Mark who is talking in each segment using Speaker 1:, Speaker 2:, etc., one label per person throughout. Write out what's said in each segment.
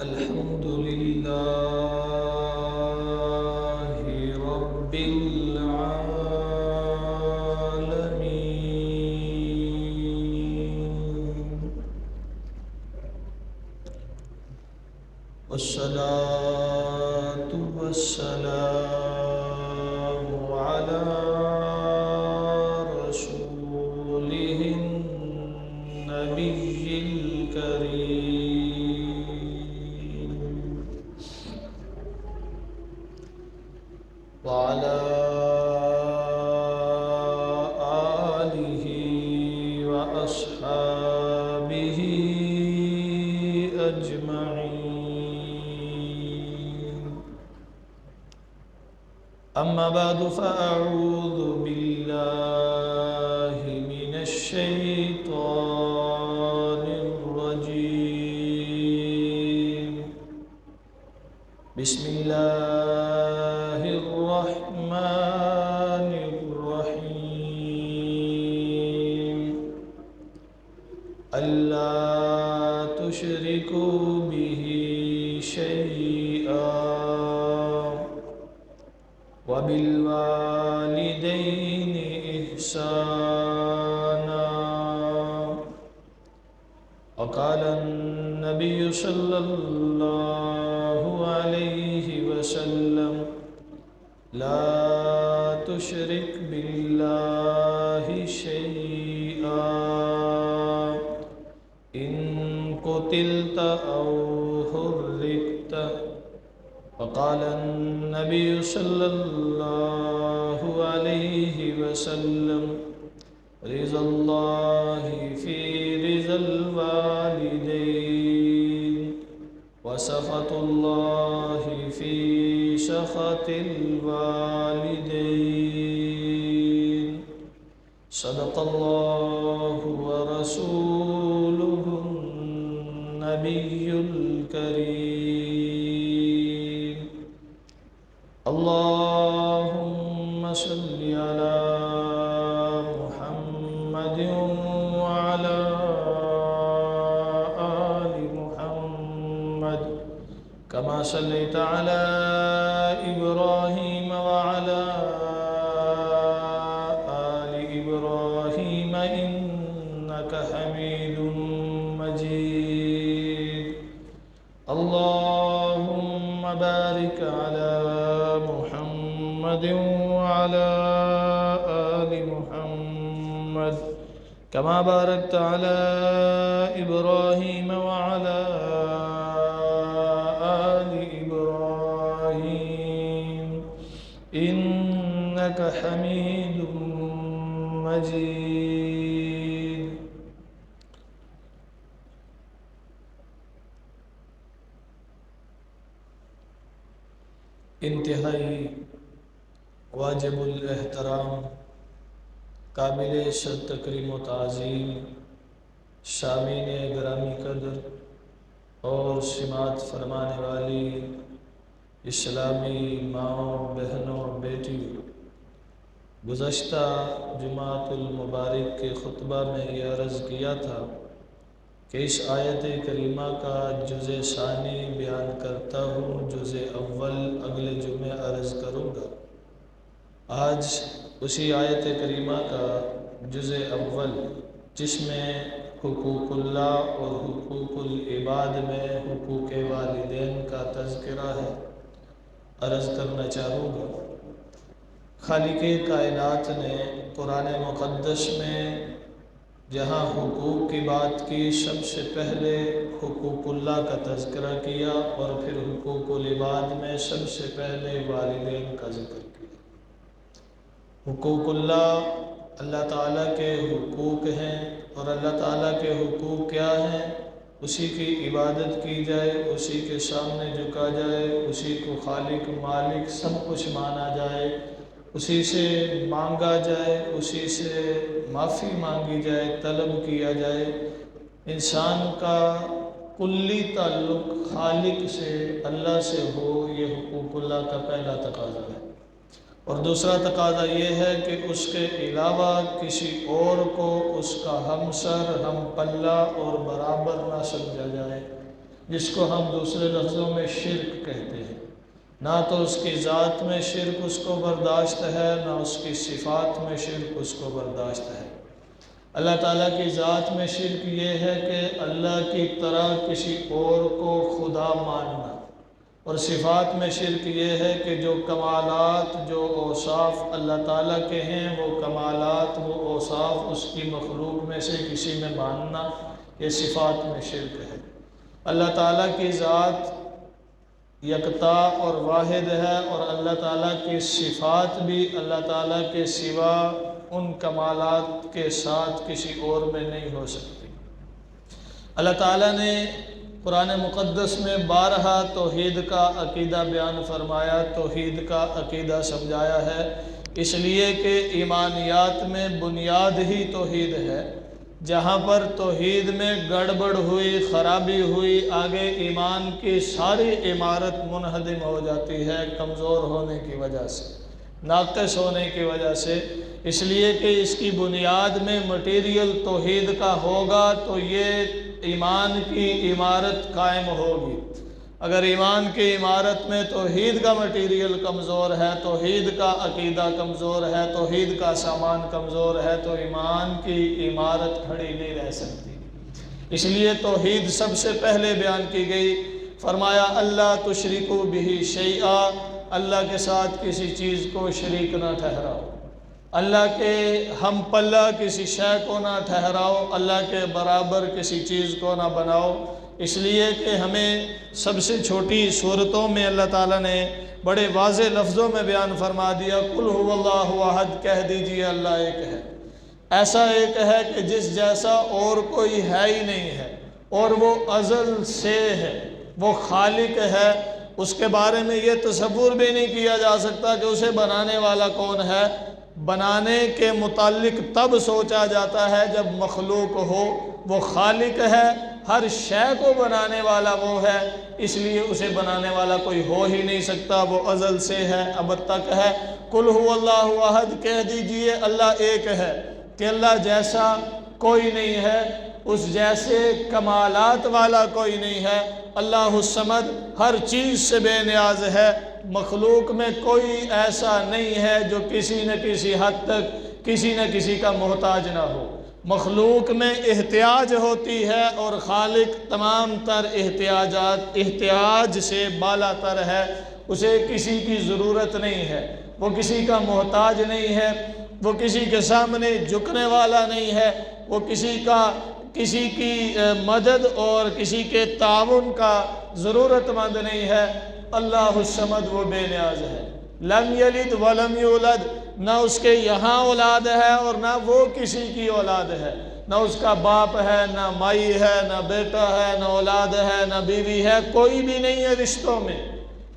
Speaker 1: الحمد لله رب العالمين، والصلاة والسلام على رسوله النبي الكريم، وعلى آله وأصحابه أجمعين. أما بعد، فأعوذ بالله من الشيطان الرجيم. بسم الله الرحمن الرحيم. ألا تشركوا به شيئا وبالوالدين إحسانا. وقال النبي صلى الله عليه وسلم: لا تشرك بالله شيئا إن قتلت أو حرقت. وقال النبي صلى الله عليه وسلم: رضا الله في رضا الوالدين، وسخط الله في سخط الوالدين. صدق الله ورسوله النبي الكريم. اللهم صل على محمد وعلى آل محمد، كما صليت على إبراهيم وعلى آل إبراهيم إنك حميد مجيد. اللهم بارك على محمد وعلى آل محمد، كما باركت على إبراهيم وعلى آل إبراهيم إنك حميد مجيد. انتہائی واجب الاحترام، قابل صد تکریم و تعظیم سامعین گرامی قدر اور سماعت فرمانے والی اسلامی ماؤں، بہنوں، بیٹیوں، گزشتہ جمعۃ المبارک کے خطبہ میں یہ عرض کیا تھا کہ اس آیت کریمہ کا جز ثانی بیان کرتا ہوں، جز اول اگلے جمعے عرض کروں گا۔ آج اسی آیت کریمہ کا جز اول، جس میں حقوق اللہ اور حقوق العباد میں حقوق والدین کا تذکرہ ہے، عرض کرنا چاہوں گا۔ خالق کائنات نے قرآن مقدس میں جہاں حقوق کی بات کی، سب سے پہلے حقوق اللہ کا تذکرہ کیا، اور پھر حقوق العباد میں سب سے پہلے والدین کا ذکر کیا۔ حقوق اللہ، اللہ تعالیٰ کے حقوق ہیں، اور اللہ تعالیٰ کے حقوق کیا ہیں؟ اسی کی عبادت کی جائے، اسی کے سامنے جھکا جائے، اسی کو خالق مالک سب کچھ مانا جائے، اسی سے مانگا جائے، اسی سے معافی مانگی جائے، طلب کیا جائے۔ انسان کا کلی تعلق خالق سے، اللہ سے ہو، یہ حقوق اللہ کا پہلا تقاضا ہے۔ اور دوسرا تقاضا یہ ہے کہ اس کے علاوہ کسی اور کو اس کا ہمسر، ہم پلہ اور برابر نہ سمجھا جائے۔ جس کو ہم دوسرے لفظوں میں شرک کہتے ہیں۔ نہ تو اس کی ذات میں شرک اس کو برداشت ہے، نہ اس کی صفات میں شرک اس کو برداشت ہے۔ اللہ تعالیٰ کی ذات میں شرک یہ ہے کہ اللہ کی طرح کسی اور کو خدا ماننا، اور صفات میں شرک یہ ہے کہ جو کمالات، جو اوصاف اللہ تعالیٰ کے ہیں، وہ کمالات، وہ اوصاف اس کی مخلوق میں سے کسی میں ماننا، یہ صفات میں شرک ہے۔ اللہ تعالیٰ کی ذات یکتا اور واحد ہے، اور اللہ تعالیٰ کی صفات بھی اللہ تعالیٰ کے سوا ان کمالات کے ساتھ کسی اور میں نہیں ہو سکتی۔ اللہ تعالیٰ نے قرآن مقدس میں بارہا توحید کا عقیدہ بیان فرمایا، توحید کا عقیدہ سمجھایا ہے، اس لیے کہ ایمانیات میں بنیاد ہی توحید ہے۔ جہاں پر توحید میں گڑبڑ ہوئی، خرابی ہوئی، آگے ایمان کی ساری عمارت منہدم ہو جاتی ہے، کمزور ہونے کی وجہ سے، ناقص ہونے کی وجہ سے۔ اس لیے کہ اس کی بنیاد میں مٹیریل توحید کا ہوگا تو یہ ایمان کی عمارت قائم ہوگی۔ اگر ایمان کی عمارت میں توحید کا مٹیریل کمزور ہے، توحید کا عقیدہ کمزور ہے، توحید کا سامان کمزور ہے، تو ایمان کی عمارت کھڑی نہیں رہ سکتی۔ اس لیے توحید سب سے پہلے بیان کی گئی، فرمایا اللہ تشرکوا بہ شیئا، اللہ کے ساتھ کسی چیز کو شریک نہ ٹھہراؤ، اللہ کے ہم پلہ کسی شے کو نہ ٹھہراؤ، اللہ کے برابر کسی چیز کو نہ بناؤ۔ اس لیے کہ ہمیں سب سے چھوٹی صورتوں میں اللہ تعالیٰ نے بڑے واضح لفظوں میں بیان فرما دیا، قل هو اللہ احد، کہہ دیجئے اللہ ایک ہے، ایسا ایک ہے کہ جس جیسا اور کوئی ہے ہی نہیں ہے، اور وہ ازل سے ہے، وہ خالق ہے، اس کے بارے میں یہ تصور بھی نہیں کیا جا سکتا کہ اسے بنانے والا کون ہے۔ بنانے کے متعلق تب سوچا جاتا ہے جب مخلوق ہو، وہ خالق ہے، ہر شے کو بنانے والا وہ ہے، اس لیے اسے بنانے والا کوئی ہو ہی نہیں سکتا، وہ ازل سے ہے، ابد تک ہے۔ قل هو اللہ احد، کہہ دیجئے اللہ ایک ہے، کہ اللہ جیسا کوئی نہیں ہے، اس جیسے کمالات والا کوئی نہیں ہے۔ اللہ الصمد، ہر چیز سے بے نیاز ہے، مخلوق میں کوئی ایسا نہیں ہے جو کسی نہ کسی حد تک کسی نہ کسی کا محتاج نہ ہو۔ مخلوق میں احتیاج ہوتی ہے، اور خالق تمام تر احتیاج سے بالا تر ہے، اسے کسی کی ضرورت نہیں ہے، وہ کسی کا محتاج نہیں ہے، وہ کسی کے سامنے جھکنے والا نہیں ہے، وہ کسی کی مدد اور کسی کے تعاون کا ضرورت مند نہیں ہے۔ اللہ الصمد، وہ بے نیاز ہے، لم یلد ولم یولد، نہ اس کے یہاں اولاد ہے اور نہ وہ کسی کی اولاد ہے، نہ اس کا باپ ہے، نہ مائی ہے، نہ بیٹا ہے، نہ اولاد ہے، نہ بیوی ہے، کوئی بھی نہیں ہے رشتوں میں۔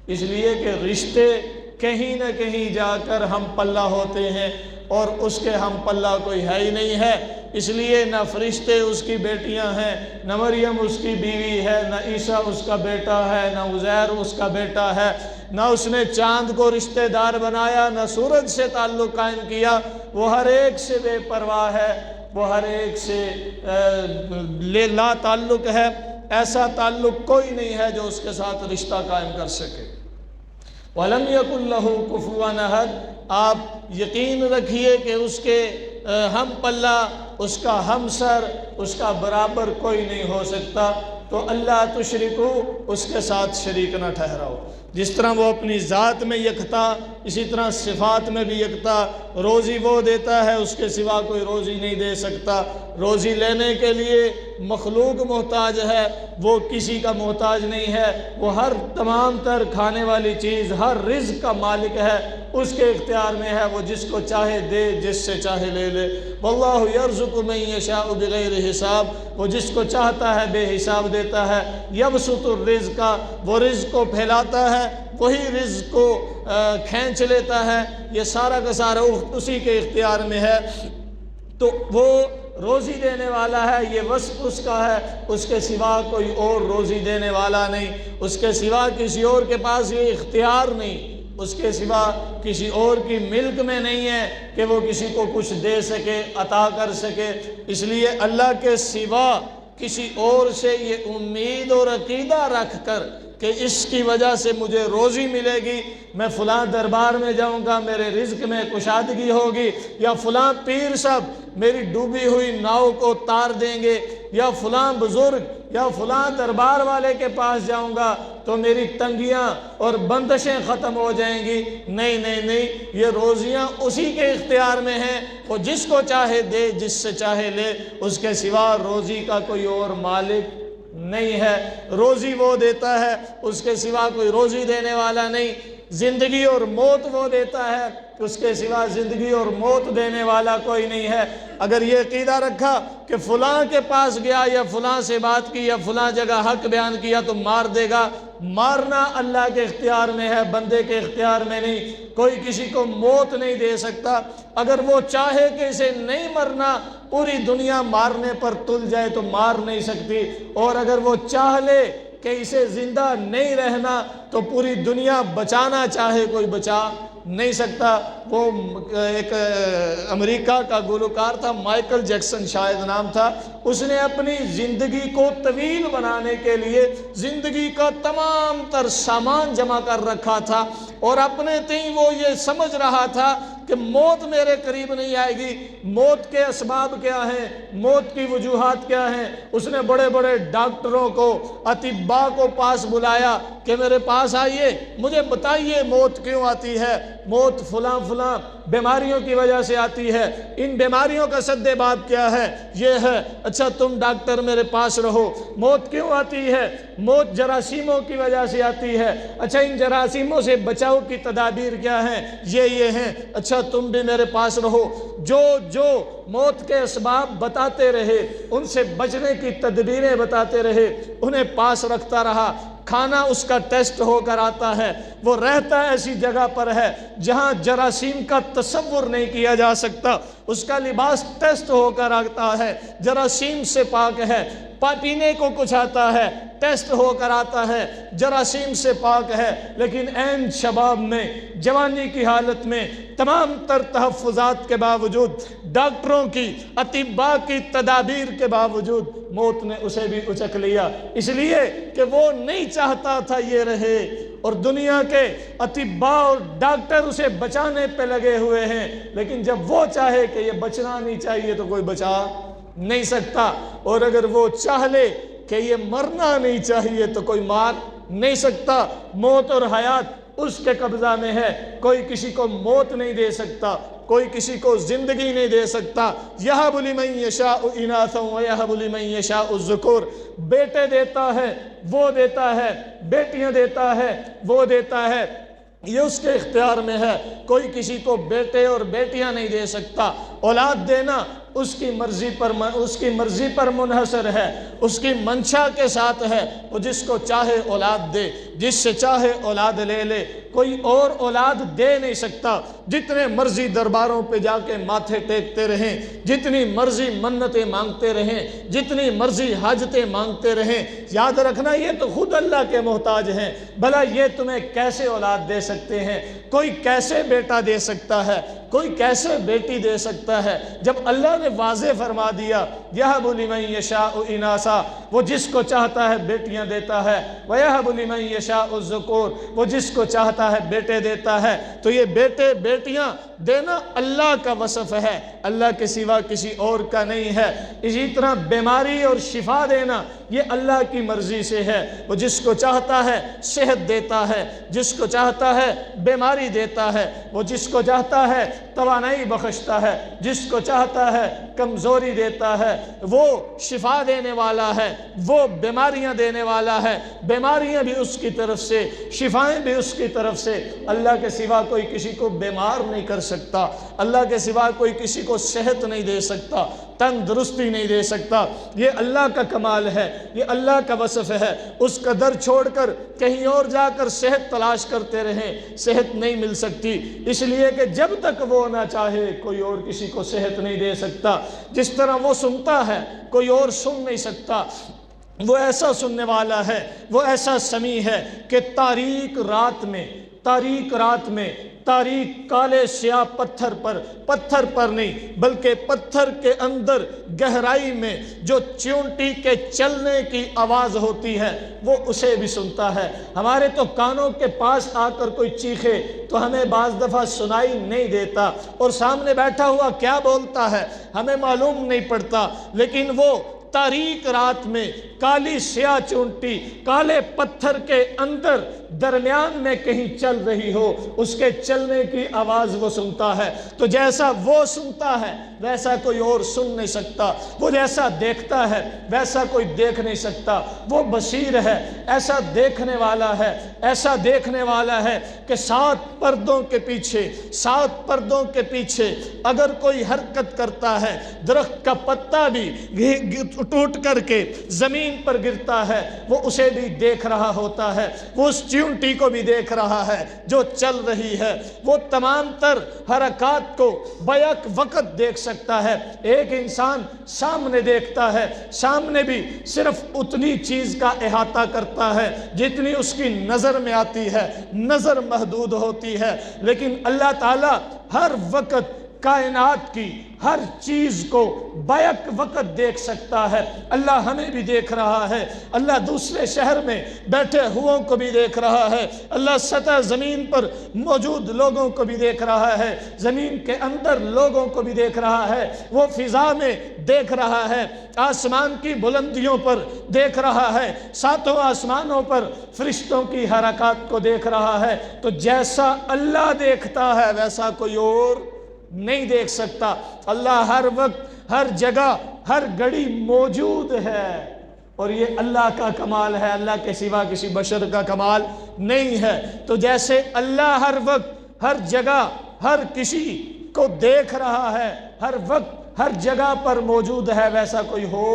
Speaker 1: اس لیے کہ رشتے کہیں نہ کہیں جا کر ہم پلہ ہوتے ہیں، اور اس کے ہم پلہ کوئی ہے ہی نہیں ہے۔ اس لیے نہ فرشتے اس کی بیٹیاں ہیں، نہ مریم اس کی بیوی ہے، نہ عیسیٰ اس کا بیٹا ہے، نہ عزیر اس کا بیٹا ہے، نہ اس نے چاند کو رشتہ دار بنایا، نہ سورج سے تعلق قائم کیا۔ وہ ہر ایک سے بے پرواہ ہے، وہ ہر ایک سے لا تعلق ہے، ایسا تعلق کوئی نہیں ہے جو اس کے ساتھ رشتہ قائم کر سکے۔ وَلَمْ يَكُنْ لَهُ كُفُوًا أَحَدٌ، آپ یقین رکھیے کہ اس کے ہم پلہ، اس کا ہم سر، اس کا برابر کوئی نہیں ہو سکتا۔ تو اللہ تشرکو، اس کے ساتھ شریک نہ ٹھہراؤ۔ جس طرح وہ اپنی ذات میں یکتا، اسی طرح صفات میں بھی یکتا۔ روزی وہ دیتا ہے، اس کے سوا کوئی روزی نہیں دے سکتا۔ روزی لینے کے لیے مخلوق محتاج ہے، وہ کسی کا محتاج نہیں ہے۔ وہ ہر تمام تر کھانے والی چیز، ہر رزق کا مالک ہے، اس کے اختیار میں ہے، وہ جس کو چاہے دے، جس سے چاہے لے لے۔ واللہ یرزق من یشاء بغیر حساب، وہ جس کو چاہتا ہے بے حساب دیتا ہے۔ یبسط الرزق، وہ رزق کو پھیلاتا ہے، وہی رزق کو کھینچ لیتا ہے، یہ سارا کا سارا اسی کے اختیار میں ہے۔ تو وہ روزی دینے والا ہے، یہ وصف اس کا ہے، اس کے سوا کوئی اور روزی دینے والا نہیں، اس کے سوا کسی اور کے پاس یہ اختیار نہیں، اس کے سوا کسی اور کی ملک میں نہیں ہے کہ وہ کسی کو کچھ دے سکے، عطا کر سکے۔ اس لیے اللہ کے سوا کسی اور سے یہ امید اور عقیدہ رکھ کر کہ اس کی وجہ سے مجھے روزی ملے گی، میں فلاں دربار میں جاؤں گا میرے رزق میں کشادگی ہوگی، یا فلاں پیر صاحب میری ڈوبی ہوئی ناؤ کو تار دیں گے، یا فلاں بزرگ یا فلاں دربار والے کے پاس جاؤں گا تو میری تنگیاں اور بندشیں ختم ہو جائیں گی۔ نہیں نہیں نہیں، یہ روزیاں اسی کے اختیار میں ہیں، وہ جس کو چاہے دے، جس سے چاہے لے، اس کے سوا روزی کا کوئی اور مالک نہیں ہے۔ روزی وہ دیتا ہے، اس کے سوا کوئی روزی دینے والا نہیں۔ زندگی اور موت وہ دیتا ہے، اس کے سوا زندگی اور موت دینے والا کوئی نہیں ہے۔ اگر یہ عقیدہ رکھا کہ فلاں کے پاس گیا یا فلاں سے بات کی یا فلاں جگہ حق بیان کیا تو مار دے گا، مارنا اللہ کے اختیار میں ہے، بندے کے اختیار میں نہیں۔ کوئی کسی کو موت نہیں دے سکتا۔ اگر وہ چاہے کہ اسے نہیں مرنا، پوری دنیا مارنے پر تل جائے تو مار نہیں سکتی، اور اگر وہ چاہ لے کہ اسے زندہ نہیں رہنا تو پوری دنیا بچانا چاہے کوئی بچا نہیں سکتا۔ وہ ایک امریکہ کا گلوکار تھا، مائیکل جیکسن شاید نام تھا، اس نے اپنی زندگی کو طویل بنانے کے لیے زندگی کا تمام تر سامان جمع کر رکھا تھا، اور اپنے تئیں وہ یہ سمجھ رہا تھا کہ موت میرے قریب نہیں آئے گی۔ موت کے اسباب کیا ہیں، موت کی وجوہات کیا ہیں؟ اس نے بڑے بڑے ڈاکٹروں کو، اطباء کو پاس بلایا کہ میرے پاس آئیے، مجھے بتائیے موت کیوں آتی ہے۔ موت فلاں فلاں بیماریوں کی وجہ سے آتی ہے۔ ان بیماریوں کا سد باب کیا ہے؟ یہ ہے۔ اچھا تم ڈاکٹر میرے پاس رہو۔ موت کیوں آتی ہے؟ موت جراثیموں کی وجہ سے آتی ہے۔ اچھا ان جراثیموں سے بچاؤ کی تدابیر کیا ہیں؟ یہ ہیں۔ اچھا تم بھی میرے پاس رہو۔ جو موت کے اسباب بتاتے رہے، ان سے بچنے کی تدبیریں بتاتے رہے، انہیں پاس رکھتا رہا۔ کھانا اس کا ٹیسٹ ہو کر آتا ہے، وہ رہتا ہے ایسی جگہ پر ہے جہاں جراثیم کا تصور نہیں کیا جا سکتا، اس کا لباس ٹیسٹ ہو کر آتا ہے، جراثیم سے پاک ہے۔ پینے کو کچھ آتا ہے، ٹیسٹ ہو کر آتا ہے، جراثیم سے پاک ہے، لیکن عین شباب میں، جوانی کی حالت میں، تمام تر تحفظات کے باوجود، ڈاکٹروں کی، اطباء کی تدابیر کے باوجود، موت نے اسے بھی اچک لیا، اس لیے کہ وہ نہیں چاہتا تھا یہ رہے، اور دنیا کے اطباء اور ڈاکٹر اسے بچانے پہ لگے ہوئے ہیں، لیکن جب وہ چاہے کہ یہ بچنا نہیں چاہیے تو کوئی بچا نہیں سکتا، اور اگر وہ چاہ لے کہ یہ مرنا نہیں چاہیے تو کوئی مار نہیں سکتا۔ موت اور حیات اس کے قبضہ میں ہے، کوئی کسی کو موت نہیں دے سکتا، کوئی کسی کو زندگی نہیں دے سکتا۔ یَهَبُ لِمَن یَشَاءُ إِنَاثًا وَيَهَبُ لِمَن یَشَاءُ الذُّکُورَ، بیٹے دیتا ہے وہ دیتا ہے، بیٹیاں دیتا ہے وہ دیتا ہے، یہ اس کے اختیار میں ہے۔ کوئی کسی کو بیٹے اور بیٹیاں نہیں دے سکتا۔ اولاد دینا اس کی مرضی پر منحصر ہے، اس کی منشا کے ساتھ ہے، وہ جس کو چاہے اولاد دے، جس سے چاہے اولاد لے لے، کوئی اور اولاد دے نہیں سکتا۔ جتنے مرضی درباروں پہ جا کے ماتھے ٹیکتے رہیں، جتنی مرضی منتیں مانگتے رہیں، جتنی مرضی حاجتیں مانگتے رہیں، یاد رکھنا یہ تو خود اللہ کے محتاج ہیں، بھلا یہ تمہیں کیسے اولاد دے سکتے ہیں؟ کوئی کیسے بیٹا دے سکتا ہے؟ کوئی کیسے بیٹی دے سکتا ہے؟ جب اللہ نے واضح فرما دیا یَهَبُ لِمَن یَشَاءُ إِنَاثًا، وہ جس کو چاہتا ہے بیٹیاں دیتا ہے، وَيَهَبُ لِمَن یَشَاءُ الذُّکُورَ، وہ جس کو چاہتا ہے بیٹے دیتا ہے۔ تو یہ بیٹے بیٹیاں دینا اللہ کا وصف ہے، اللہ کے سوا کسی اور کا نہیں ہے۔ اسی طرح بیماری اور شفا دینا یہ اللہ کی مرضی سے ہے، وہ جس کو چاہتا ہے صحت دیتا ہے، جس کو چاہتا ہے بیماری دیتا ہے، وہ جس کو چاہتا ہے توانائی بخشتا ہے، جس کو چاہتا ہے کمزوری دیتا ہے، وہ شفا دینے والا ہے، وہ بیماریاں دینے والا ہے، بیماریاں بھی اس کی طرف سے، شفائیں بھی اس کی طرف سے۔ اللہ کے سوا کوئی کسی کو بیمار نہیں کر سکتا، اللہ کے سوا کوئی کسی کو صحت نہیں دے سکتا، تندرستی نہیں دے سکتا۔ یہ اللہ کا کمال ہے، یہ اللہ کا وصف ہے۔ اس کا در چھوڑ کر کہیں اور جا کر صحت تلاش کرتے رہیں، صحت نہیں مل سکتی، اس لیے کہ جب تک وہ نہ چاہے کوئی اور کسی کو صحت نہیں دے سکتا۔ جس طرح وہ سنتا ہے کوئی اور سن نہیں سکتا، وہ ایسا سننے والا ہے، وہ ایسا سمیع ہے کہ تاریک رات میں تاریک رات میں، تاریک کالے سیاہ پتھر پر نہیں بلکہ پتھر کے اندر گہرائی میں جو چیونٹی کے چلنے کی آواز ہوتی ہے وہ اسے بھی سنتا ہے۔ ہمارے تو کانوں کے پاس آ کر کوئی چیخے تو ہمیں بعض دفعہ سنائی نہیں دیتا، اور سامنے بیٹھا ہوا کیا بولتا ہے ہمیں معلوم نہیں پڑتا، لیکن وہ تاریک رات میں کالی سیاہ چونٹی کالے پتھر کے اندر درمیان میں کہیں چل رہی ہو، اس کے چلنے کی آواز وہ سنتا ہے۔ تو جیسا وہ سنتا ہے ویسا کوئی اور سن نہیں سکتا، وہ جیسا دیکھتا ہے ویسا کوئی دیکھ نہیں سکتا، وہ بصیر ہے، ایسا دیکھنے والا ہے کہ 7 پردوں کے پیچھے اگر کوئی حرکت کرتا ہے، درخت کا پتا بھی ٹوٹ کر کے زمین پر گرتا ہے، وہ اسے بھی دیکھ رہا ہوتا ہے، وہ اس چیونٹی کو بھی دیکھ رہا ہے جو چل رہی ہے، وہ تمام تر حرکات کو بیک وقت دیکھ سکتا ہے۔ ایک انسان سامنے دیکھتا ہے، سامنے بھی صرف اتنی چیز کا احاطہ کرتا ہے جتنی اس کی نظر میں آتی ہے، نظر محدود ہوتی ہے، لیکن اللہ تعالیٰ ہر وقت کائنات کی ہر چیز کو بیک وقت دیکھ سکتا ہے۔ اللہ ہمیں بھی دیکھ رہا ہے، اللہ دوسرے شہر میں بیٹھے ہوں کو بھی دیکھ رہا ہے، اللہ سطح زمین پر موجود لوگوں کو بھی دیکھ رہا ہے، زمین کے اندر لوگوں کو بھی دیکھ رہا ہے، وہ فضا میں دیکھ رہا ہے، آسمان کی بلندیوں پر دیکھ رہا ہے، 7 آسمانوں پر فرشتوں کی حرکات کو دیکھ رہا ہے۔ تو جیسا اللہ دیکھتا ہے ویسا کوئی اور نہیں دیکھ سکتا۔ اللہ ہر وقت، ہر جگہ، ہر گھڑی موجود ہے، اور یہ اللہ کا کمال ہے، اللہ کے سوا کسی بشر کا کمال نہیں ہے۔ تو جیسے اللہ ہر وقت، ہر جگہ، ہر کسی کو دیکھ رہا ہے، ہر وقت، ہر جگہ پر موجود ہے، ویسا کوئی ہو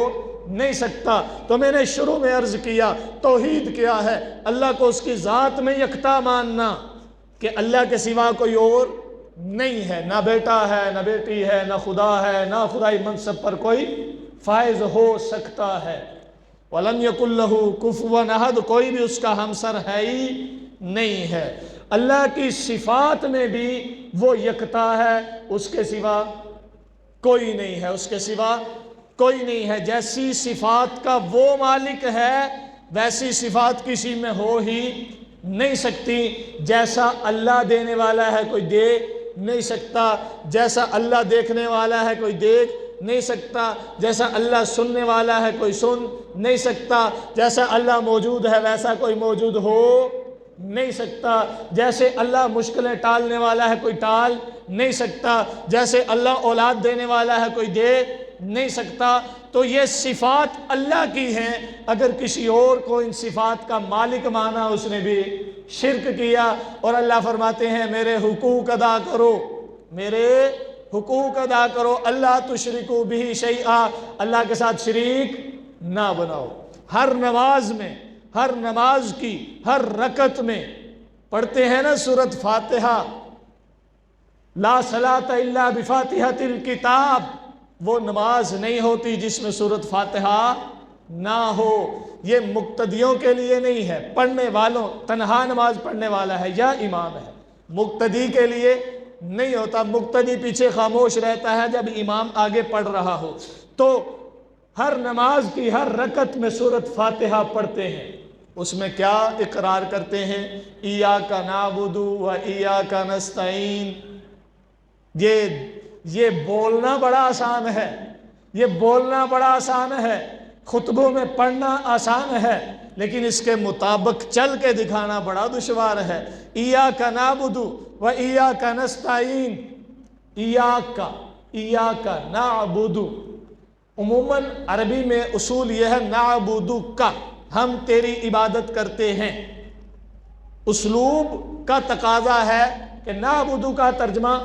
Speaker 1: نہیں سکتا۔ تو میں نے شروع میں عرض کیا توحید کیا ہے؟ اللہ کو اس کی ذات میں یکتا ماننا کہ اللہ کے سوا کوئی اور نہیں ہے، نہ بیٹا ہے، نہ بیٹی ہے، نہ خدا ہے، نہ خدائی منصب پر کوئی فائز ہو سکتا ہے۔ وَلَمْ يَكُنْ لَهُ كُفُوًا أَحَدٌ، کوئی بھی اس کا ہمسر ہے ہی نہیں ہے۔ اللہ کی صفات میں بھی وہ یکتا ہے، اس کے سوا کوئی نہیں ہے، اس کے سوا کوئی نہیں ہے۔ جیسی صفات کا وہ مالک ہے ویسی صفات کسی میں ہو ہی نہیں سکتی۔ جیسا اللہ دینے والا ہے کوئی دے نہیں سکتا، جیسا اللہ دیکھنے والا ہے کوئی دیکھ نہیں سکتا، جیسا اللہ سننے والا ہے کوئی سن نہیں سکتا، جیسا اللہ موجود ہے ویسا کوئی موجود ہو نہیں سکتا، جیسے اللہ مشکلیں ٹالنے والا ہے کوئی ٹال نہیں سکتا، جیسے اللہ اولاد دینے والا ہے کوئی دے نہیں سکتا۔ تو یہ صفات اللہ کی ہیں، اگر کسی اور کو ان صفات کا مالک مانا اس نے بھی شرک کیا۔ اور اللہ فرماتے ہیں میرے حقوق ادا کرو، میرے حقوق ادا کرو، اللہ تشرکو بہ شیئا، اللہ کے ساتھ شریک نہ بناؤ۔ ہر نماز میں، ہر نماز کی ہر رکعت میں پڑھتے ہیں نا سورۃ فاتحہ، لا صلاۃ الا بفاتحۃ الکتاب، وہ نماز نہیں ہوتی جس میں سورۃ فاتحہ نہ ہو۔ یہ مقتدیوں کے لیے نہیں ہے، پڑھنے والوں، تنہا نماز پڑھنے والا ہے یا امام ہے، مقتدی کے لیے نہیں ہوتا۔ مقتدی پیچھے خاموش رہتا ہے جب امام آگے پڑھ رہا ہو۔ تو ہر نماز کی ہر رکعت میں سورۃ فاتحہ پڑھتے ہیں، اس میں کیا اقرار کرتے ہیں؟ ایاک نعبد و ایاک نستعین۔ یہ بولنا بڑا آسان ہے، یہ بولنا بڑا آسان ہے، خطبوں میں پڑھنا آسان ہے، لیکن اس کے مطابق چل کے دکھانا بڑا دشوار ہے۔ ایاک نعبد و ایاک نستعین، ایاک نعبد، عموماً عربی میں اصول یہ ہے نعبدک، ہم تیری عبادت کرتے ہیں۔ اسلوب کا تقاضا ہے کہ نعبدو کا ترجمہ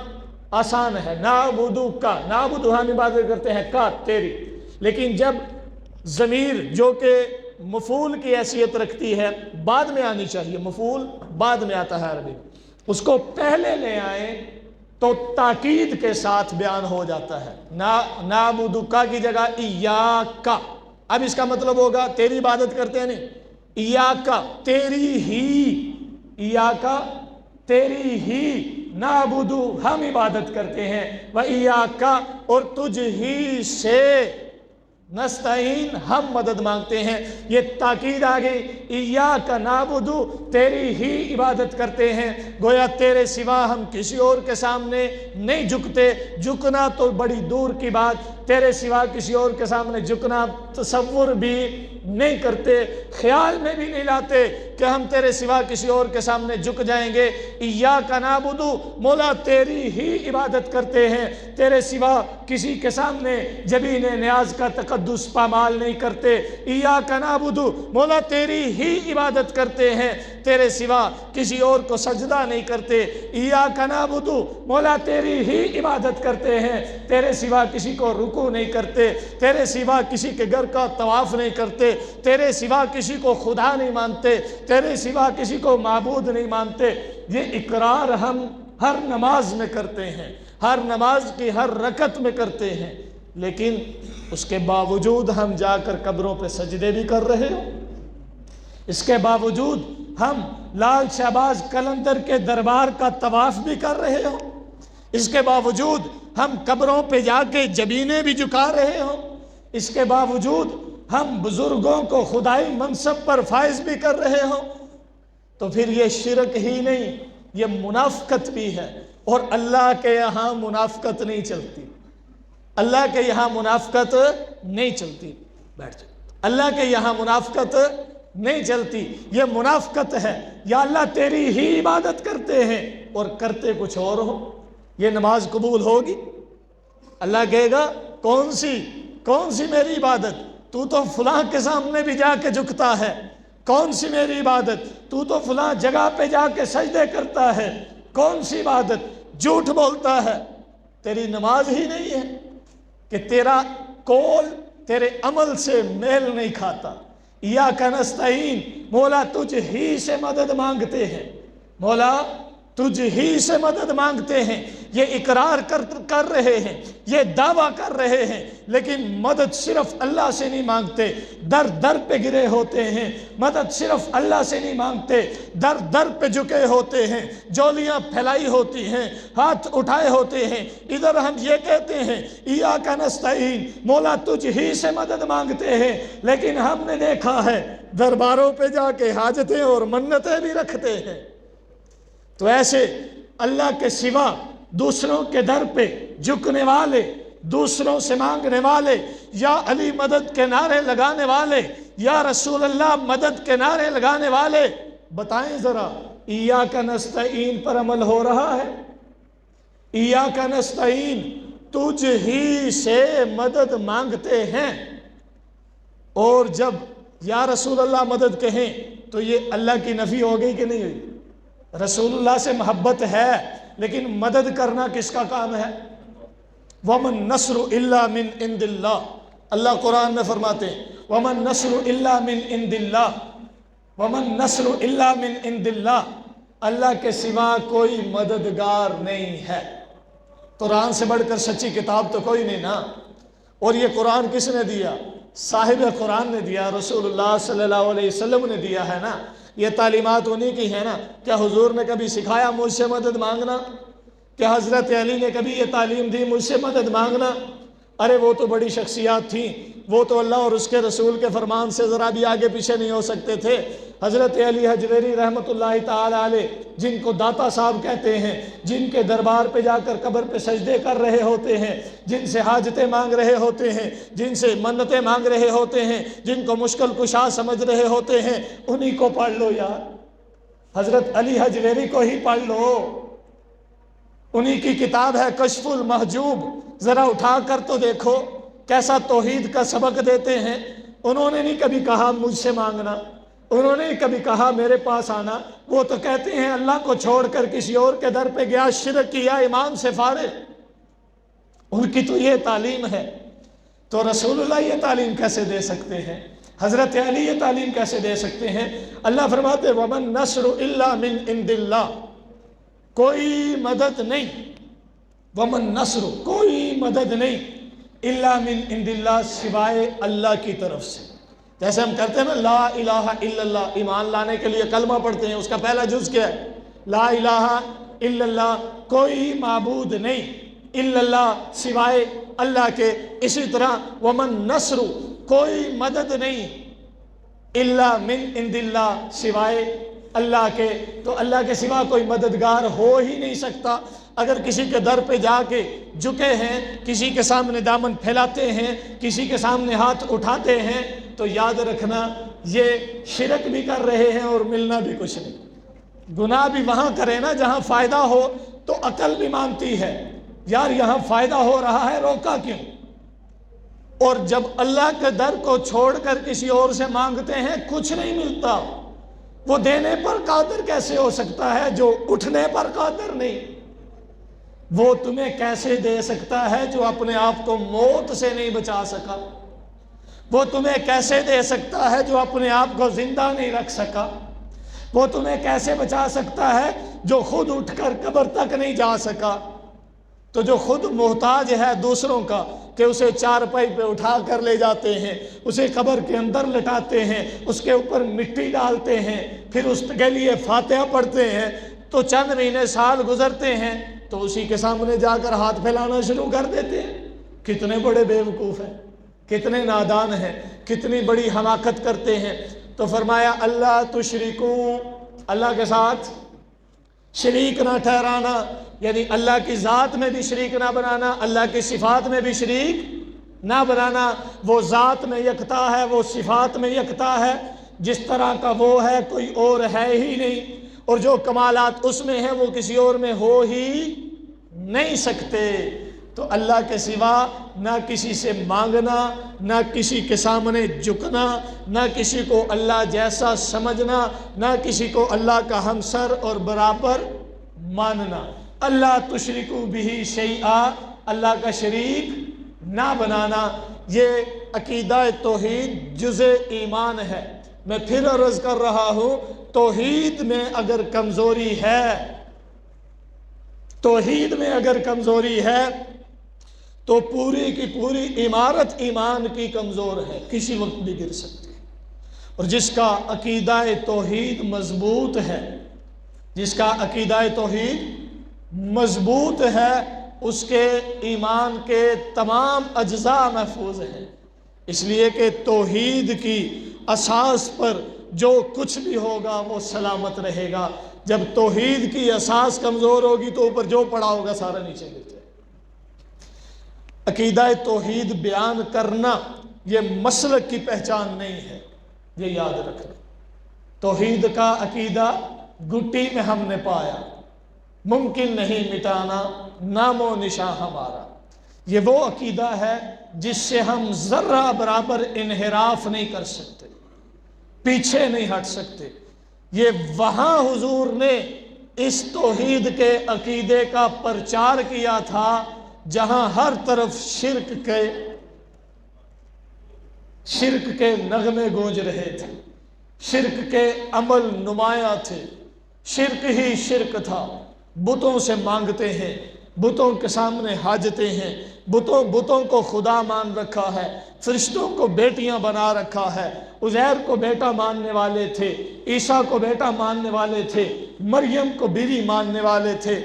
Speaker 1: آسان ہے، نعبدو کا، نعبدو ہم عبادت کرتے ہیں کا تیری، لیکن جب ضمیر جو کہ مفعول کی حیثیت رکھتی ہے بعد میں آنی چاہیے، مفعول بعد میں آتا ہے عربی، اس کو پہلے لے آئیں تو تاکید کے ساتھ بیان ہو جاتا ہے۔ نعبدو کا کی جگہ ایاکا، اب اس کا مطلب ہوگا تیری عبادت کرتے ہیں نہیں، ایاکا تیری ہی، ایاکا تیری ہی نعبدو ہم عبادت کرتے ہیں، وَإِيَّاكَ اور تجھ ہی سے نستعین ہم مدد مانگتے ہیں۔ یہ تاکید آ گئی، ایاک نعبد تیری ہی عبادت کرتے ہیں، گویا تیرے سوا ہم کسی اور کے سامنے نہیں جھکتے۔ جھکنا تو بڑی دور کی بات، تیرے سوا کسی اور کے سامنے جھکنا تصور بھی نہیں کرتے، خیال میں بھی نہیں لاتے کہ ہم تیرے سوا کسی اور کے سامنے جھک جائیں گے۔ ایاک نعبد مولا تیری ہی عبادت کرتے ہیں، تیرے سوا کسی کے سامنے جبین نیاز کا تقدس پامال نہیں کرتے۔ ایاک نعبد مولا تیری ہی عبادت کرتے ہیں، تیرے سوا کسی اور کو سجدہ نہیں کرتے۔ ایاک نعبد مولا تیری ہی عبادت کرتے ہیں، تیرے سوا کسی کو رکوع نہیں کرتے، تیرے سوا کسی کے گھر کا طواف نہیں کرتے، تیرے سوا کسی کو خدا نہیں مانتے، تیرے سوا کسی کو معبود نہیں مانتے۔ یہ اقرار ہم ہر نماز میں کرتے ہیں، ہر نماز کی ہر رکعت میں کرتے ہیں، لیکن اس کے باوجود ہم جا کر قبروں پہ سجدے بھی کر رہے ہو، اس کے باوجود ہم لال شہباز قلندر کے دربار کا طواف بھی کر رہے ہو، اس کے باوجود ہم قبروں پہ جا کے جبینے بھی جھکا رہے ہو، اس کے باوجود ہم بزرگوں کو خدائی منصب پر فائز بھی کر رہے ہو، تو پھر یہ شرک ہی نہیں، یہ منافقت بھی ہے۔ اور اللہ کے یہاں منافقت نہیں چلتی، اللہ کے یہاں منافقت نہیں چلتی، بیٹھ جائے، اللہ کے یہاں منافقت نہیں چلتی، یہ منافقت ہے۔ یا اللہ تیری ہی عبادت کرتے ہیں اور کرتے کچھ اور ہو، یہ نماز قبول ہوگی؟ اللہ کہے گا کون سی میری عبادت، تو تو فلاں کے سامنے بھی جا کے جھکتا ہے، کون سی میری عبادت، تو تو فلاں جگہ پہ جا کے سجدے کرتا ہے، کون سی عبادت، جھوٹ بولتا ہے، تیری نماز ہی نہیں ہے کہ تیرا قول تیرے عمل سے میل نہیں کھاتا۔ ایاک نستعین مولا تجھ ہی سے مدد مانگتے ہیں، مولا تجھ ہی سے مدد مانگتے ہیں، یہ اقرار کر رہے ہیں، یہ دعویٰ کر رہے ہیں، لیکن مدد صرف اللہ سے نہیں مانگتے، در در پہ گرے ہوتے ہیں، مدد صرف اللہ سے نہیں مانگتے، در در پہ جھکے ہوتے ہیں، جولیاں پھیلائی ہوتی ہیں، ہاتھ اٹھائے ہوتے ہیں۔ ادھر ہم یہ کہتے ہیں ایاک نستعین مولا تجھ ہی سے مدد مانگتے ہیں، لیکن ہم نے دیکھا ہے درباروں پہ جا کے حاجتیں اور منتیں بھی رکھتے ہیں۔ تو ایسے اللہ کے سوا دوسروں کے در پہ جھکنے والے، دوسروں سے مانگنے والے، یا علی مدد کے نعرے لگانے والے، یا رسول اللہ مدد کے نعرے لگانے والے، بتائیں ذرا ایاک نستعین پر عمل ہو رہا ہے؟ ایاک نستعین تجھ ہی سے مدد مانگتے ہیں، اور جب یا رسول اللہ مدد کہیں تو یہ اللہ کی نفی ہو گئی کہ نہیں ہوئی؟ رسول اللہ سے محبت ہے، لیکن مدد کرنا کس کا کام ہے؟ وَمَن نَّصْرُ إِلَّا مِنْ عِنْدِ اللَّهِ، اللہ قرآن میں فرماتے ہیں وَمَن نَّصْرُ إِلَّا مِنْ عِنْدِ اللَّهِ، وَمَن نَّصْرُ إِلَّا مِنْ عِنْدِ اللَّهِ، اللہ کے سوا کوئی مددگار نہیں ہے۔ قرآن سے بڑھ کر سچی کتاب تو کوئی نہیں نا۔ اور یہ قرآن کس نے دیا؟ صاحب قرآن نے دیا، رسول اللہ صلی اللہ علیہ وسلم نے دیا ہے نا۔ یہ تعلیمات انہی کی ہے نا۔ کیا حضور نے کبھی سکھایا مجھ سے مدد مانگنا؟ کیا حضرت علی نے کبھی یہ تعلیم دی مجھ سے مدد مانگنا؟ ارے وہ تو بڑی شخصیات تھیں، وہ تو اللہ اور اس کے رسول کے فرمان سے ذرا بھی آگے پیچھے نہیں ہو سکتے تھے۔ حضرت علی حجویری رحمۃ اللہ تعالی علیہ، جن کو داتا صاحب کہتے ہیں، جن کے دربار پہ جا کر قبر پہ سجدے کر رہے ہوتے ہیں، جن سے حاجتیں مانگ رہے ہوتے ہیں، جن سے منتیں مانگ رہے ہوتے ہیں، جن کو مشکل کشا سمجھ رہے ہوتے ہیں، انہی کو پڑھ لو یار، حضرت علی حجویری کو ہی پڑھ لو، انہی کی کتاب ہے کشف المحجوب، ذرا اٹھا کر تو دیکھو کیسا توحید کا سبق دیتے ہیں۔ انہوں نے نہیں کبھی کہا مجھ سے مانگنا، انہوں نے کبھی کہا میرے پاس آنا، وہ تو کہتے ہیں اللہ کو چھوڑ کر کسی اور کے در پہ گیا، شرک کیا، ایمان سے فارغ، ان کی تو یہ تعلیم ہے۔ تو رسول اللہ یہ تعلیم کیسے دے سکتے ہیں؟ حضرت علی یہ تعلیم کیسے دے سکتے ہیں؟ اللہ فرماتے وَمَن نَّصْرُ إِلَّا مِنْ عِنْدِ اللَّهِ، کوئی مدد نہیں، وَمَن نَّصْرُ کوئی مدد نہیں، إِلَّا مِنْ عِنْدِ اللَّهِ سوائے اللہ کی طرف سے۔ جیسے ہم کرتے ہیں نا لا الہ الا اللہ، ایمان لانے کے لیے کلمہ پڑھتے ہیں، اس کا پہلا جز کیا ہے؟ لا الہ الا اللہ، کوئی معبود نہیں الا اللہ سوائے اللہ کے۔ اسی طرح ومن نصر، کوئی مدد نہیں الا من عند اللہ سوائے اللہ کے، تو اللہ کے سوا کوئی مددگار ہو ہی نہیں سکتا۔ اگر کسی کے در پہ جا کے جھکے ہیں، کسی کے سامنے دامن پھیلاتے ہیں، کسی کے سامنے ہاتھ اٹھاتے ہیں، تو یاد رکھنا یہ شرک بھی کر رہے ہیں اور ملنا بھی کچھ نہیں۔ گناہ بھی وہاں کرے نا جہاں فائدہ ہو، تو عقل بھی مانتی ہے یار یہاں فائدہ ہو رہا ہے، روکا کیوں؟ اور جب اللہ کے در کو چھوڑ کر کسی اور سے مانگتے ہیں کچھ نہیں ملتا۔ وہ دینے پر قادر کیسے ہو سکتا ہے جو اٹھنے پر قادر نہیں؟ وہ تمہیں کیسے دے سکتا ہے جو اپنے آپ کو موت سے نہیں بچا سکا؟ وہ تمہیں کیسے دے سکتا ہے جو اپنے آپ کو زندہ نہیں رکھ سکا؟ وہ تمہیں کیسے بچا سکتا ہے جو خود اٹھ کر قبر تک نہیں جا سکا؟ تو جو خود محتاج ہے دوسروں کا کہ اسے چارپائی پہ اٹھا کر لے جاتے ہیں، اسے قبر کے اندر لٹاتے ہیں، اس کے اوپر مٹی ڈالتے ہیں، پھر اس کے لیے فاتحہ پڑھتے ہیں، تو چند مہینے سال گزرتے ہیں تو اسی کے سامنے جا کر ہاتھ پھیلانا شروع کر دیتے ہیں۔ کتنے بڑے بیوقوف ہیں، کتنے نادان ہیں، کتنی بڑی حماقت کرتے ہیں۔ تو فرمایا اللہ تشرکو، اللہ کے ساتھ شریک نہ ٹھہرانا، یعنی اللہ کی ذات میں بھی شریک نہ بنانا، اللہ کی صفات میں بھی شریک نہ بنانا۔ وہ ذات میں یکتا ہے، وہ صفات میں یکتا ہے، جس طرح کا وہ ہے کوئی اور ہے ہی نہیں، اور جو کمالات اس میں ہیں وہ کسی اور میں ہو ہی نہیں سکتے۔ تو اللہ کے سوا نہ کسی سے مانگنا، نہ کسی کے سامنے جھکنا، نہ کسی کو اللہ جیسا سمجھنا، نہ کسی کو اللہ کا ہمسر اور برابر ماننا۔ اللہ تشرکو بہ شیئا، اللہ کا شریک نہ بنانا، یہ عقیدہ توحید جزء ایمان ہے۔ میں پھر عرض کر رہا ہوں، توحید میں اگر کمزوری ہے، توحید میں اگر کمزوری ہے تو پوری کی پوری عمارت ایمان کی کمزور ہے، کسی وقت بھی گر سکتی ہے۔ اور جس کا عقیدہ توحید مضبوط ہے، جس کا عقیدہ توحید مضبوط ہے، اس کے ایمان کے تمام اجزاء محفوظ ہیں، اس لیے کہ توحید کی اساس پر جو کچھ بھی ہوگا وہ سلامت رہے گا۔ جب توحید کی اساس کمزور ہوگی تو اوپر جو پڑا ہوگا سارا نیچے گر جائے۔ عقیدہ توحید بیان کرنا یہ مسلک کی پہچان نہیں ہے، یہ یاد رکھنا۔ توحید کا عقیدہ گٹی میں ہم نے پایا، ممکن نہیں مٹانا نام و نشاں ہمارا۔ یہ وہ عقیدہ ہے جس سے ہم ذرہ برابر انحراف نہیں کر سکتے، پیچھے نہیں ہٹ سکتے۔ یہ وہاں حضور نے اس توحید کے عقیدے کا پرچار کیا تھا جہاں ہر طرف شرک کے نغمے گونج رہے تھے، شرک کے عمل نمایاں تھے، شرک ہی شرک تھا۔ بتوں سے مانگتے ہیں، بتوں کے سامنے حاجتے ہیں، بتوں کو خدا مان رکھا ہے، فرشتوں کو بیٹیاں بنا رکھا ہے، عزیر کو بیٹا ماننے والے تھے، عیسیٰ کو بیٹا ماننے والے تھے، مریم کو بیوی ماننے والے تھے۔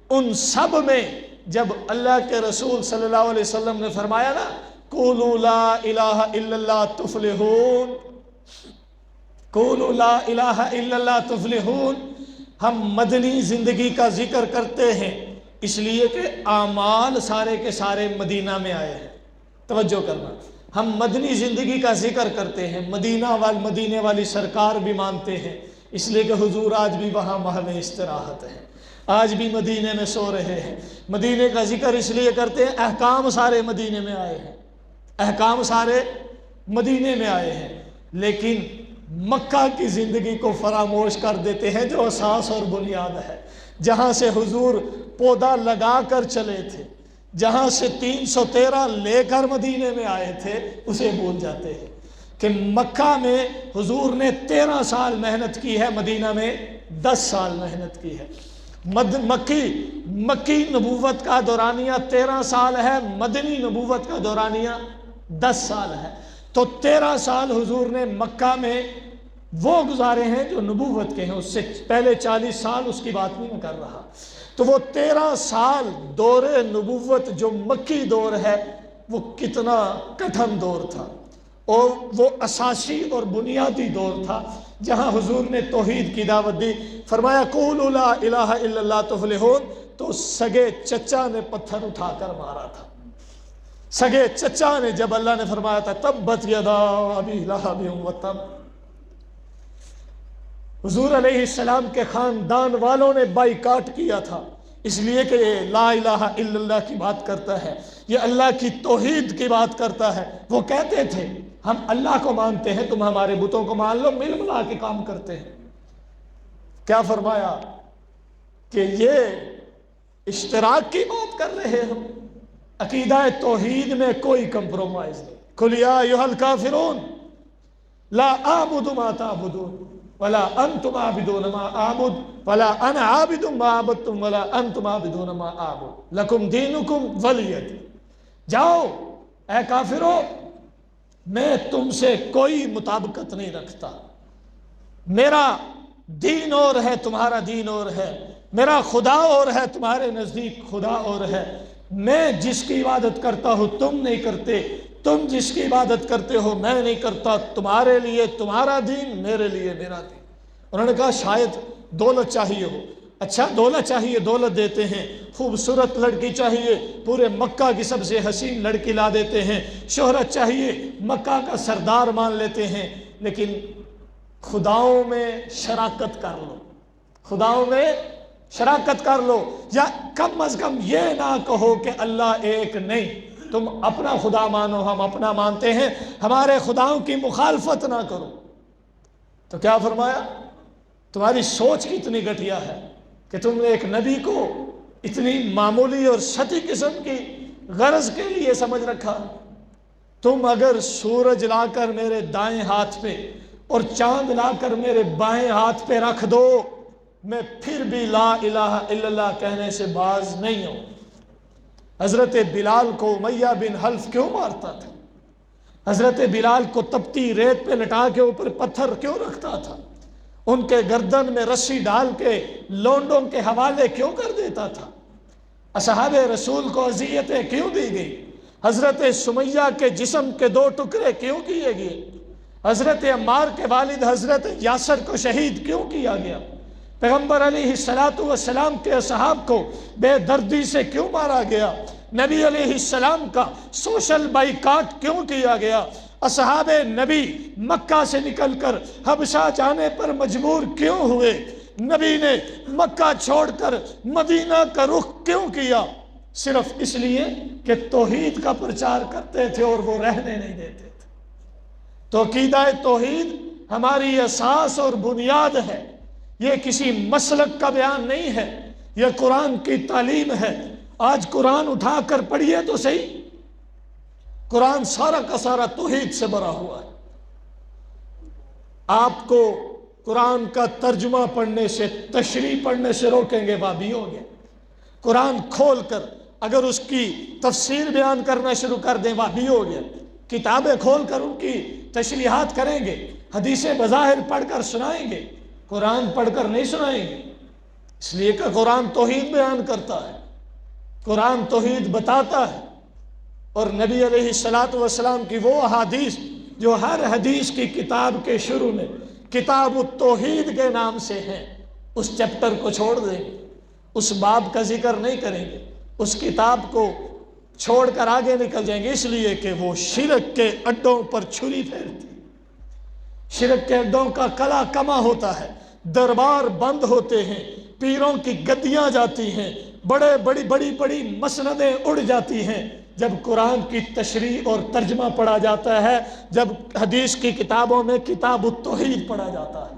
Speaker 1: ان سب میں جب اللہ کے رسول صلی اللہ علیہ وسلم نے فرمایا نا قولوا لا الہ الا اللہ تفلحون، قولوا لا الہ الا اللہ تفلحون، ہم مدنی زندگی کا ذکر کرتے ہیں اس لیے کہ اعمال سارے کے سارے مدینہ میں آئے ہیں۔ توجہ کرنا، ہم مدنی زندگی کا ذکر کرتے ہیں، مدینے والی سرکار بھی مانتے ہیں، اس لیے کہ حضور آج بھی وہاں محل استراحت ہے، آج بھی مدینے میں سو رہے ہیں۔ مدینے کا ذکر اس لیے کرتے ہیں، احکام سارے مدینے میں آئے ہیں، احکام سارے مدینے میں آئے ہیں، لیکن مکہ کی زندگی کو فراموش کر دیتے ہیں جو اساس اور بنیاد ہے، جہاں سے حضور پودا لگا کر چلے تھے، جہاں سے 313 لے کر مدینے میں آئے تھے، اسے بھول جاتے ہیں کہ مکہ میں حضور نے 13 سال محنت کی ہے، مدینہ میں 10 سال محنت کی ہے۔ مکی نبوت کا دورانیہ 13 سال ہے، مدنی نبوت کا دورانیہ 10 سال ہے، تو 13 سال حضور نے مکہ میں وہ گزارے ہیں جو نبوت کے ہیں، اس سے پہلے 40 سال اس کی بات نہیں میں کر رہا۔ تو وہ 13 سال دور نبوت جو مکی دور ہے وہ کتنا کٹھن دور تھا، اور وہ اساسی اور بنیادی دور تھا جہاں حضور نے توحید کی دعوت دی۔ فرمایا قولوا لا الہ الا اللہ تفلحون، تو سگے چچا نے پتھر اٹھا کر مارا تھا۔ سگے چچا نے، جب اللہ نے فرمایا تھا تبت یدا ابی لہب وتب، حضور علیہ السلام کے خاندان والوں نے بائیکاٹ کیا تھا، اس لیے کہ یہ لا الہ الا اللہ کی بات کرتا ہے، یہ اللہ کی توحید کی بات کرتا ہے۔ وہ کہتے تھے ہم اللہ کو مانتے ہیں، تم ہمارے بتوں کو مان لو، مل ملا کے کام کرتے ہیں۔ کیا فرمایا کہ یہ اشتراک کی بات کر رہے ہو، عقیدہ توحید میں کوئی کمپرومائز نہیں۔ قل یا ایھا الکافرون لا اعبد ما تعبدون ولا انتم عابدون ما اعبد ولا انا عابد ما عبدتم ولا انتم عابدون ما اعبد لکم دینکم ولی دین۔ جاؤ اے کافرو، میں تم سے کوئی مطابقت نہیں رکھتا، میرا دین اور ہے، تمہارا دین اور ہے، میرا خدا اور ہے، تمہارے نزدیک خدا اور ہے، میں جس کی عبادت کرتا ہوں تم نہیں کرتے، تم جس کی عبادت کرتے ہو میں نہیں کرتا، تمہارے لیے تمہارا دین، میرے لیے میرا دین۔ انہوں نے کہا شاید دولت چاہیے ہو، اچھا دولت چاہیے، دولت دیتے ہیں، خوبصورت لڑکی چاہیے، پورے مکہ کی سب سے حسین لڑکی لا دیتے ہیں، شہرت چاہیے، مکہ کا سردار مان لیتے ہیں، لیکن خداؤں میں شراکت کر لو، خداؤں میں شراکت کر لو، یا کم از کم یہ نہ کہو کہ اللہ ایک نہیں، تم اپنا خدا مانو، ہم اپنا مانتے ہیں، ہمارے خداؤں کی مخالفت نہ کرو۔ تو کیا فرمایا؟ تمہاری سوچ کتنی گھٹیا ہے کہ تم نے ایک نبی کو اتنی معمولی اور سطحی قسم کی غرض کے لیے سمجھ رکھا۔ تم اگر سورج لا کر میرے دائیں ہاتھ پہ اور چاند لا کر میرے بائیں ہاتھ پہ رکھ دو، میں پھر بھی لا الہ الا اللہ کہنے سے باز نہیں ہوں۔ حضرت بلال کو امیہ بن حلف کیوں مارتا تھا؟ حضرت بلال کو تپتی ریت پہ لٹا کے اوپر پتھر کیوں رکھتا تھا؟ ان کے گردن میں رسی ڈال کے لونڈوں کے حوالے کیوں کر دیتا تھا؟ اصحاب رسول کو اذیتیں کیوں دی گئی؟ حضرت سمیہ کے جسم کے 2 ٹکڑے کیوں کیے گئے؟ حضرت عمار کے والد حضرت یاسر کو شہید کیوں کیا گیا؟ پیغمبر علیہ السلام کے اصحاب کو بے دردی سے کیوں مارا گیا؟ نبی علیہ السلام کا سوشل بائیکاٹ کیوں کیا گیا؟ اصحاب نبی مکہ سے نکل کر حبشہ جانے پر مجبور کیوں ہوئے؟ نبی نے مکہ چھوڑ کر مدینہ کا رخ کیوں کیا؟ صرف اس لیے کہ توحید کا پرچار کرتے تھے اور وہ رہنے نہیں دیتے تھے۔ تو عقیدہ توحید ہماری اساس اور بنیاد ہے، یہ کسی مسلک کا بیان نہیں ہے، یہ قرآن کی تعلیم ہے۔ آج قرآن اٹھا کر پڑھیے تو صحیح، قرآن سارا کا سارا توحید سے بھرا ہوا ہے۔ آپ کو قرآن کا ترجمہ پڑھنے سے، تشریح پڑھنے سے روکیں گے وہابی ہو گئے۔ قرآن کھول کر اگر اس کی تفسیر بیان کرنا شروع کر دیں وہابی ہو گیا۔ کتابیں کھول کر ان کی تشریحات کریں گے، حدیثیں بظاہر پڑھ کر سنائیں گے، قرآن پڑھ کر نہیں سنائیں گے، اس لیے کہ قرآن توحید بیان کرتا ہے، قرآن توحید بتاتا ہے۔ اور نبی علیہ السلام کی وہ احادیث جو ہر حدیث کی کتاب کے شروع میں کتاب التوحید کے نام سے ہیں، اس چیپٹر کو چھوڑ دیں گے، اس باب کا ذکر نہیں کریں گے، اس کتاب کو چھوڑ کر آگے نکل جائیں گے، اس لیے کہ وہ شرک کے اڈوں پر چھری پھیرتی، شرک کے اڈوں کا کلا کما ہوتا ہے، دربار بند ہوتے ہیں، پیروں کی گدیاں جاتی ہیں، بڑی مسندیں اڑ جاتی ہیں جب قرآن کی تشریح اور ترجمہ پڑھا جاتا ہے، جب حدیث کی کتابوں میں کتاب التوحید پڑھا جاتا ہے۔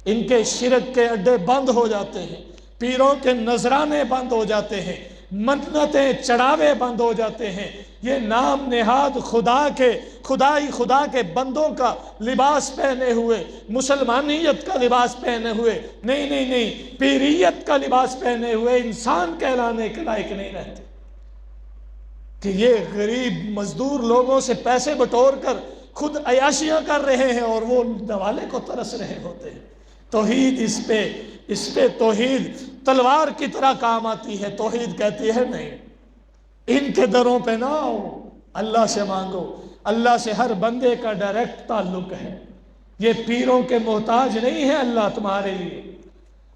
Speaker 1: ان کے شرک کے اڈے بند ہو جاتے ہیں، پیروں کے نذرانے بند ہو جاتے ہیں، منتیں چڑھاوے بند ہو جاتے ہیں۔ یہ نام نہاد خدا کے بندوں کا لباس پہنے ہوئے، مسلمانیت کا لباس پہنے ہوئے، نہیں پیریت کا لباس پہنے ہوئے انسان کہلانے کے لائق نہیں رہتے۔ کہ یہ غریب مزدور لوگوں سے پیسے بٹور کر خود عیاشیاں کر رہے ہیں اور وہ نوالے کو ترس رہے ہوتے ہیں۔ توحید اس پہ توحید تلوار کی طرح کام آتی ہے۔ توحید کہتی ہے نہیں، ان کے دروں پہ نہ آؤ، اللہ سے مانگو۔ اللہ سے ہر بندے کا ڈائریکٹ تعلق ہے، یہ پیروں کے محتاج نہیں ہے اللہ تمہارے لیے۔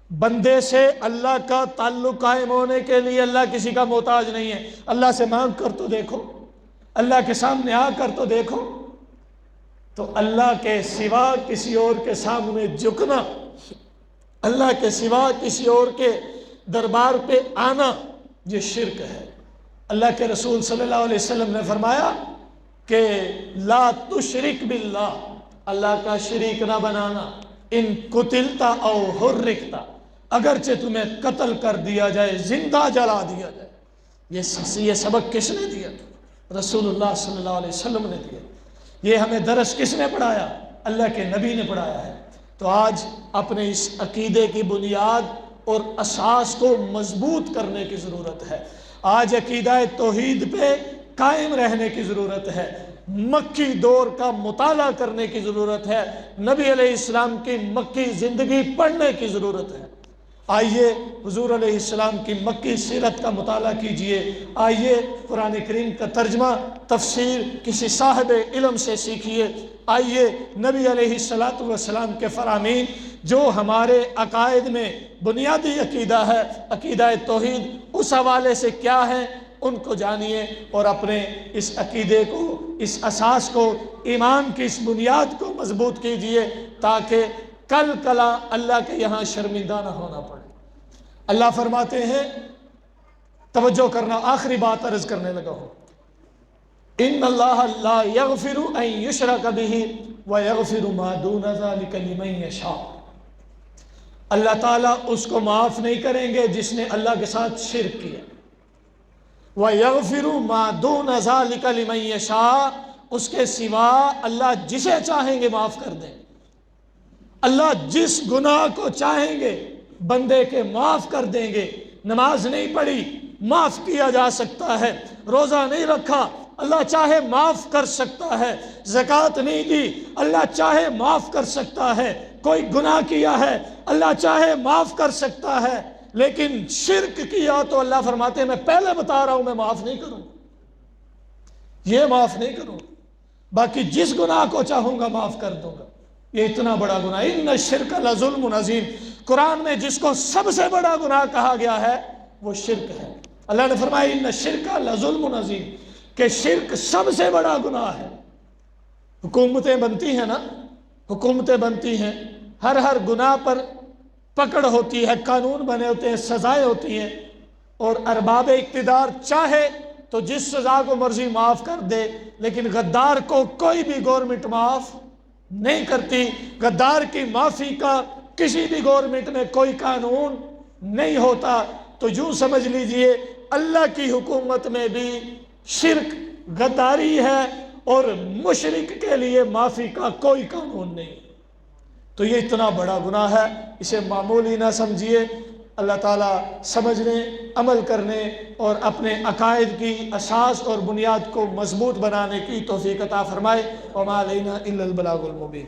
Speaker 1: بندے سے اللہ کا تعلق قائم ہونے کے لیے اللہ کسی کا محتاج نہیں ہے۔ اللہ سے مانگ کر تو دیکھو، اللہ کے سامنے آ کر تو دیکھو۔ تو اللہ کے سوا کسی اور کے سامنے جھکنا، اللہ کے سوا کسی اور کے دربار پہ آنا، یہ شرک ہے۔ اللہ کے رسول صلی اللہ علیہ وسلم نے فرمایا کہ لا تشرک باللہ، اللہ کا شریک نہ بنانا، ان قتلتا او حرکتا، اگرچہ تمہیں قتل کر دیا جائے، زندہ جلا دیا جائے۔ یہ سبق کس نے دیا؟ رسول اللہ صلی اللہ علیہ وسلم نے دیا۔ یہ ہمیں درس کس نے پڑھایا؟ اللہ کے نبی نے پڑھایا ہے۔ تو آج اپنے اس عقیدے کی بنیاد اور اساس کو مضبوط کرنے کی ضرورت ہے۔ آج عقیدہ توحید پہ قائم رہنے کی ضرورت ہے، مکی دور کا مطالعہ کرنے کی ضرورت ہے، نبی علیہ السلام کی مکی زندگی پڑھنے کی ضرورت ہے۔ آئیے حضور علیہ السلام کی مکی سیرت کا مطالعہ کیجئے، آئیے قرآن کریم کا ترجمہ تفسیر کسی صاحب علم سے سیکھیے، آئیے نبی علیہ السلام کے فرامین جو ہمارے عقائد میں بنیادی عقیدہ ہے، عقیدہ توحید، اس حوالے سے کیا ہے ان کو جانیے اور اپنے اس عقیدے کو، اس اساس کو، ایمان کی اس بنیاد کو مضبوط کیجئے تاکہ کل کلا اللہ کے یہاں شرمندہ نہ ہونا پڑے۔ اللہ فرماتے ہیں، توجہ کرنا، آخری بات عرض کرنے لگا ہوں، ان اللہ لا یغفر ان یشرک بہ ویغفر ما دون ذلک لمن یشاء۔ اللہ تعالیٰ اس کو معاف نہیں کریں گے جس نے اللہ کے ساتھ شرک کیا۔ وَيَغْفِرُ مَا دُونَ ذَلِكَ لِمَن يَشَاءُ، اس کے سوا اللہ جسے چاہیں گے معاف کر دیں۔ اللہ جس گناہ کو چاہیں گے بندے کے معاف کر دیں گے۔ نماز نہیں پڑھی، معاف کیا جا سکتا ہے۔ روزہ نہیں رکھا، اللہ چاہے معاف کر سکتا ہے۔ زکوٰۃ نہیں دی، اللہ چاہے معاف کر سکتا ہے۔ کوئی گناہ کیا ہے، اللہ چاہے معاف کر سکتا ہے۔ لیکن شرک کیا تو اللہ فرماتے ہیں میں پہلے بتا رہا ہوں میں معاف نہیں کروں، یہ معاف نہیں کروں، باقی جس گناہ کو چاہوں گا معاف کر دوں گا۔ یہ اتنا بڑا گناہ، ان الشرک لظلم عظیم، قرآن میں جس کو سب سے بڑا گناہ کہا گیا ہے وہ شرک ہے۔ اللہ نے فرمایا ان الشرک لظلم عظیم، کہ شرک سب سے بڑا گناہ ہے۔ حکومتیں بنتی ہیں نا، حکومتیں بنتی ہیں، ہر گناہ پر پکڑ ہوتی ہے، قانون بنے ہوتے ہیں، سزائیں ہوتی ہیں، اور ارباب اقتدار چاہے تو جس سزا کو مرضی معاف کر دے، لیکن غدار کو کوئی بھی گورنمنٹ معاف نہیں کرتی۔ غدار کی معافی کا کسی بھی گورنمنٹ میں کوئی قانون نہیں ہوتا۔ تو یوں سمجھ لیجئے اللہ کی حکومت میں بھی شرک غداری ہے اور مشرک کے لیے معافی کا کوئی قانون نہیں۔ تو یہ اتنا بڑا گناہ ہے، اسے معمولی نہ سمجھیے۔ اللہ تعالیٰ سمجھنے، عمل کرنے اور اپنے عقائد کی اساس اور بنیاد کو مضبوط بنانے کی توفیق عطا فرمائے۔ وما علینا الا البلاغ المبین۔